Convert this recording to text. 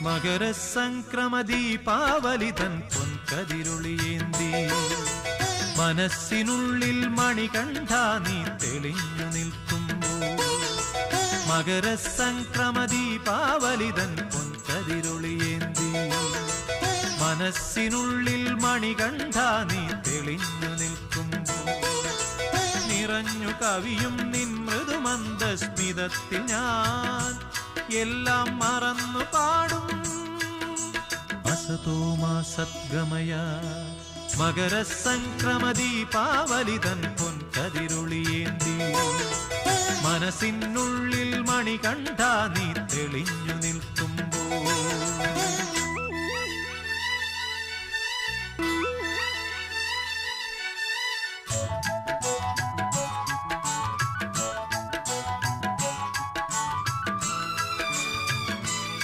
മകരസംക്രമദീപാവലിതൻ പൊൻകതിരുളിയേന്തി മനസ്സിനുള്ളിൽ മണികണ്ഠ നീ തെളിഞ്ഞു നിൽക്കുമ്പോൾ മകരസംക്രമദീപാവലിതൻ പൊൻകതിരുളിയേന്തി മനസ്സിനുള്ളിൽ മണികണ്ഠ നീ തെളിഞ്ഞു നിൽക്കുമ്പോൾ നിറഞ്ഞു കവിയും നിൻ മൃദുമന്ദസ്മിതത്തിൽ ഞാൻ എല്ലാം മറന്നു പാടും അസതോ മാ സദ്ഗമയ മകരസംക്രമദീപാവലിതൻ പൊൻകതിരുളിയേന്തി മനസ്സിനുള്ളിൽ മണികണ്ഠ നീ തെളിഞ്ഞു നിൽക്കും